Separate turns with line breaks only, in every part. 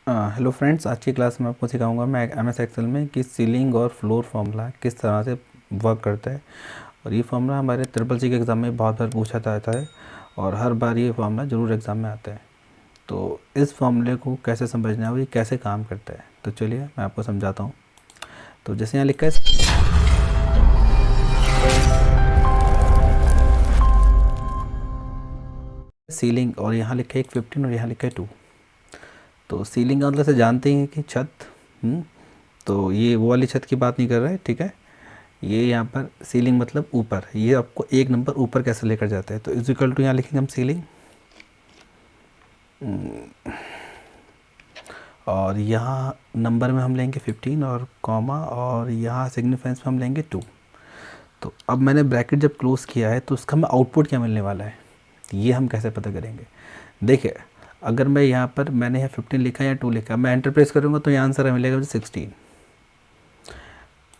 Hello friends, आज की class में आपको सिखाऊंगा मैं एमएस एक्सेल में कि सीलिंग और फ्लोर फार्मूला किस तरह से वर्क करता है। और ये फार्मूला हमारे ट्रिपल सी के एग्ज़ाम में बहुत बार पूछा जाता है और हर बार ये फार्मूला ज़रूर एग्ज़ाम में आता है। तो इस फार्मूले को कैसे समझना है और ये कैसे काम करता है, तो चलिए मैं आपको समझाता हूँ। तो जैसे यहाँ लिखा है सीलिंग और यहाँ लिखा है 15 और यहाँ लिखा है 2। तो सीलिंग का मतलब से जानते हैं कि छत। तो ये वो वाली छत की बात नहीं कर रहा है, ठीक है। ये यहाँ पर सीलिंग मतलब ऊपर, ये आपको एक नंबर ऊपर कैसे लेकर जाता है। तो इज इक्वल टू यहाँ लिखेंगे हम सीलिंग, और यहाँ नंबर में हम लेंगे 15 और कॉमा, और यहाँ सिग्निफिकेंस में हम लेंगे 2। तो अब मैंने ब्रैकेट जब क्लोज किया है तो उसका हमें आउटपुट क्या मिलने वाला है, ये हम कैसे पता करेंगे। देखिए, अगर मैं यहाँ पर मैंने यहाँ 15 लिखा या 2 लिखा, मैं एंटर प्रेस करूँगा तो यहाँ आंसर मिलेगा मुझे 16।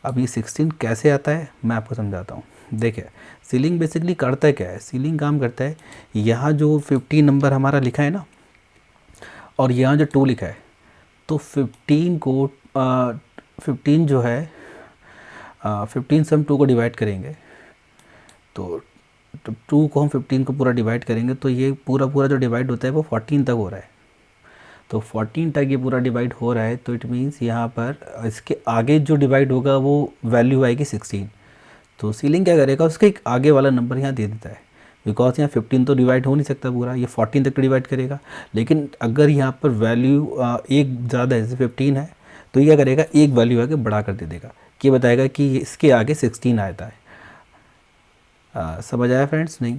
अब ये 16 कैसे आता है मैं आपको समझाता हूँ। देखिए, सीलिंग बेसिकली करता है क्या है, सीलिंग काम करता है, यहाँ जो 15 नंबर हमारा लिखा है ना और यहाँ जो 2 लिखा है, तो 15 को 15 जो है 15 से हम 2 को डिवाइड करेंगे। तो 2 को हम 15 को पूरा डिवाइड करेंगे तो ये पूरा पूरा जो डिवाइड होता है वो 14 तक हो रहा है। तो 14 तक ये पूरा डिवाइड हो रहा है, तो इट मीन्स यहाँ पर इसके आगे जो डिवाइड होगा वो वैल्यू आएगी 16। तो सीलिंग क्या करेगा, उसका एक आगे वाला नंबर यहाँ दे देता है, बिकॉज यहाँ 15 तो डिवाइड हो नहीं सकता पूरा, ये 14 तक डिवाइड करेगा। लेकिन अगर यहाँ पर वैल्यू एक ज़्यादा है, जैसे 15 है, तो ये क्या करेगा, एक वैल्यू आगे बढ़ा कर दे देगा, ये बताएगा कि इसके आगे 16 आता है। समझ आया फ्रेंड्स? नहीं,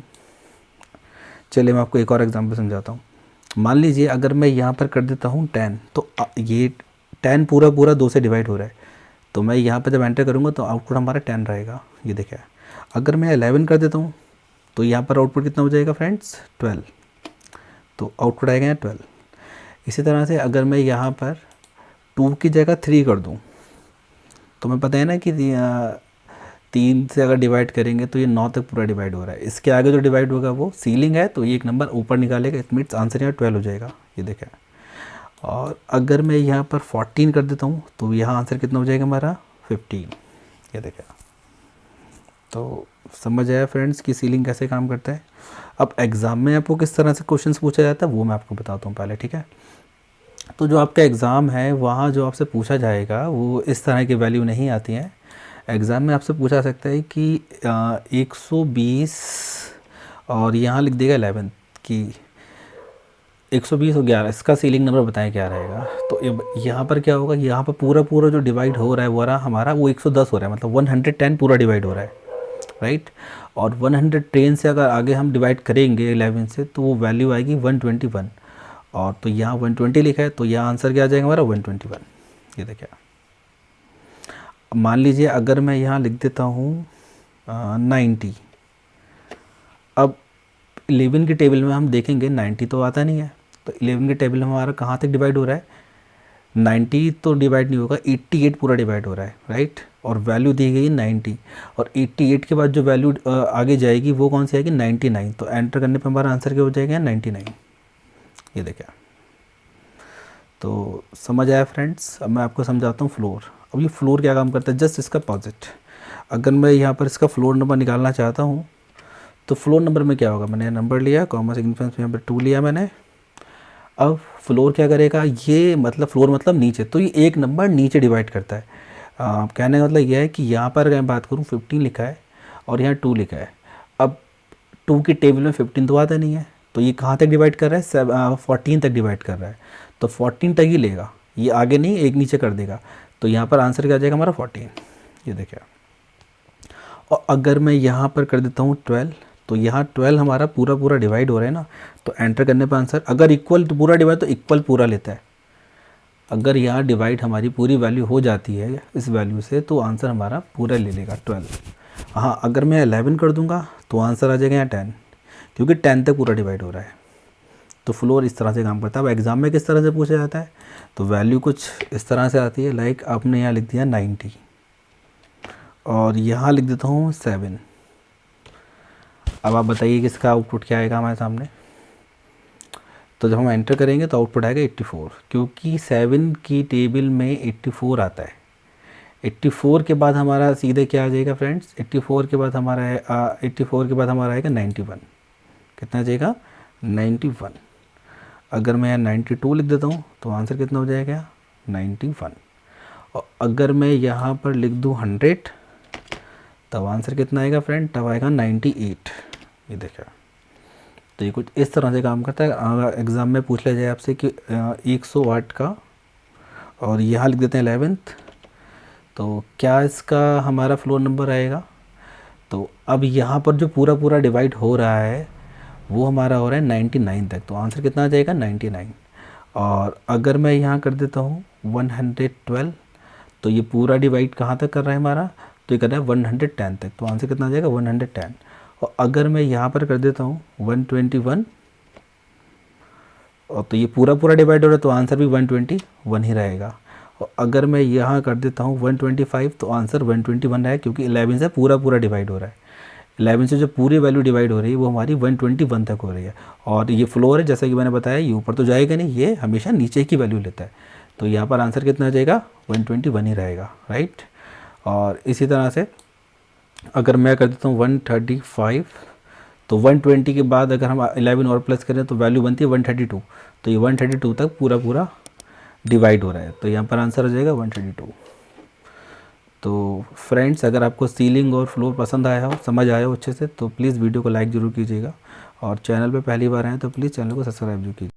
चलिए मैं आपको एक और एग्जांपल समझाता हूँ। मान लीजिए अगर मैं यहाँ पर कर देता हूँ 10, तो ये 10 पूरा पूरा 2 से डिवाइड हो रहा है, तो मैं यहाँ पर जब एंटर करूँगा तो आउटपुट हमारा 10 रहेगा। ये देखिए, अगर मैं 11 कर देता हूँ तो यहाँ पर आउटपुट कितना हो जाएगा फ्रेंड्स, 12। तो आउटपुट आएगा यहाँ 12। इसी तरह से अगर मैं यहाँ पर 2 की जगह 3 कर दूँ, तो मैं पता है ना कि 3 से अगर डिवाइड करेंगे तो ये 9 तक पूरा डिवाइड हो रहा है। इसके आगे जो डिवाइड होगा वो सीलिंग है, तो ये एक नंबर ऊपर निकालेगा, इट मीन्स आंसर यहाँ 12 हो जाएगा। ये देखें, और अगर मैं यहाँ पर 14 कर देता हूँ तो यहाँ आंसर कितना हो जाएगा हमारा 15। ये देखें, तो समझ आया फ्रेंड्स कि सीलिंग कैसे काम करता है। अब एग्ज़ाम में आपको किस तरह से क्वेश्चंस पूछा जाता है वो मैं आपको बताता हूँ पहले, ठीक है। तो जो आपका एग्ज़ाम है वहाँ जो आपसे पूछा जाएगा वो इस तरह की वैल्यू नहीं आती हैं। एग्ज़ाम में आपसे पूछा सकता है कि 120 और यहाँ लिख देगा 11 कि 120 और 11, इसका सीलिंग नंबर बताएं क्या रहेगा। तो यहाँ पर क्या होगा, यहाँ पर पूरा पूरा जो डिवाइड हो रहा है वो हमारा वो 110 हो रहा है, मतलब 110 पूरा डिवाइड हो रहा है, राइट। और 110 से अगर आगे हम डिवाइड करेंगे 11 से तो वो वैल्यू आएगी 121, और तो यहाँ 120 लिखा है तो यहाँ आंसर क्या आ जाएगा हमारा 121। ये देखिए, मान लीजिए अगर मैं यहाँ लिख देता हूँ 90, अब 11 के टेबल में हम देखेंगे 90 तो आता नहीं है, तो 11 के टेबल में हमारा कहाँ तक डिवाइड हो रहा है, 90 तो डिवाइड नहीं होगा, 88 पूरा डिवाइड हो रहा है, राइट। और वैल्यू दी गई है 90, और 88 के बाद जो वैल्यू आगे जाएगी वो कौन सी आएगी 99। तो एंटर करने पर हमारा आंसर क्या हो जाएगा 99। ये देखिए, तो समझ आया फ्रेंड्स। अब मैं आपको समझाता हूँ फ्लोर। अब ये फ्लोर क्या काम करता है, जस्ट इसका अपोजिट। अगर मैं यहाँ पर इसका फ्लोर नंबर निकालना चाहता हूँ तो फ्लोर नंबर में क्या होगा, मैंने नंबर लिया, कॉमा सिग्निफिकेंस में यहाँ पर 2 लिया मैंने। अब फ्लोर क्या करेगा, ये मतलब फ्लोर मतलब नीचे, तो ये एक नंबर नीचे डिवाइड करता है। कहने का मतलब यह है कि यहाँ पर अगर मैं बात करूँ 15 लिखा है और यहाँ 2 लिखा है। अब 2 की टेबल में 15 तो आता नहीं है, तो ये कहाँ तक डिवाइड कर रहा है 14 तक डिवाइड कर रहा है, तो 14 तक ही लेगा, ये आगे नहीं एक नीचे कर देगा। तो यहाँ पर आंसर क्या आ जाएगा हमारा 14। ये देखिए, और अगर मैं यहाँ पर कर देता हूँ 12, तो यहाँ 12 हमारा पूरा पूरा डिवाइड हो रहा है ना, तो एंटर करने पर आंसर अगर इक्वल तो पूरा डिवाइड तो इक्वल पूरा लेता है। अगर यहाँ डिवाइड हमारी पूरी वैल्यू हो जाती है इस वैल्यू से तो आंसर हमारा पूरा ले लेगा 12। हाँ, अगर मैं 11 कर दूँगा तो आंसर आ जाएगा यहाँ 10, क्योंकि 10 तक पूरा डिवाइड हो रहा है। तो फ्लोर इस तरह से काम करता है। अब एग्ज़ाम में किस तरह से पूछा जाता है, तो वैल्यू कुछ इस तरह से आती है, लाइक आपने यहाँ लिख दिया 90 और यहाँ लिख देता हूँ 7। अब आप बताइए कि इसका आउटपुट क्या आएगा हमारे सामने। तो जब हम एंटर करेंगे तो आउटपुट आएगा 84, क्योंकि 7 की टेबल में 84 आता है। 84 के बाद हमारा सीधे क्या आ जाएगा फ्रेंड्स, 84 के बाद हमारा है 84 के बाद हमारा आएगा 91। कितना आ जाएगा 91। अगर मैं यहाँ 92 लिख देता हूँ तो आंसर कितना हो जाएगा 91। और अगर मैं यहाँ पर लिख दूँ 100 तब आंसर कितना आएगा फ्रेंड, तब आएगा 98। ये देखा, तो ये कुछ इस तरह से काम करता है। अगर एग्ज़ाम में पूछ लिया जाए आपसे कि 108 का और यहाँ लिख देते हैं 11th, तो क्या इसका हमारा फ्लोर नंबर आएगा। तो अब यहाँ पर जो पूरा पूरा डिवाइड हो रहा है वो हमारा हो रहा है 99 तक, तो आंसर कितना आ जाएगा 99। और अगर मैं यहाँ कर देता हूँ 112, तो ये पूरा डिवाइड कहाँ तक कर रहा है हमारा, तो ये कर रहा है 110 तक, तो आंसर कितना आ जाएगा 110। और अगर मैं यहाँ पर कर देता हूँ 121, और तो ये पूरा पूरा डिवाइड हो रहा है तो आंसर भी 121 ही रहेगा। और अगर मैं यहाँ कर देता हूँ 125 तो आंसर 121 है, क्योंकि 11 से पूरा पूरा डिवाइड हो रहा है। 11 से जो पूरी वैल्यू डिवाइड हो रही है वो हमारी 121 तक हो रही है। और ये फ्लोर है, जैसा कि मैंने बताया, ये ऊपर तो जाएगा नहीं, ये हमेशा नीचे की वैल्यू लेता है। तो यहाँ पर आंसर कितना आ जाएगा 121 ही रहेगा, राइट। और इसी तरह से अगर मैं कर देता हूँ 135, तो 120 के बाद अगर हम 11 और प्लस करें तो वैल्यू बनती है 132, तो ये 132 तक पूरा पूरा डिवाइड हो रहा है, तो यहाँ पर आंसर हो जाएगा 132। तो फ्रेंड्स, अगर आपको सीलिंग और फ्लोर पसंद आया हो, समझ आया हो अच्छे से, तो प्लीज़ वीडियो को लाइक ज़रूर कीजिएगा। और चैनल पे पहली बार आए तो प्लीज़ चैनल को सब्सक्राइब जरूर कीजिए।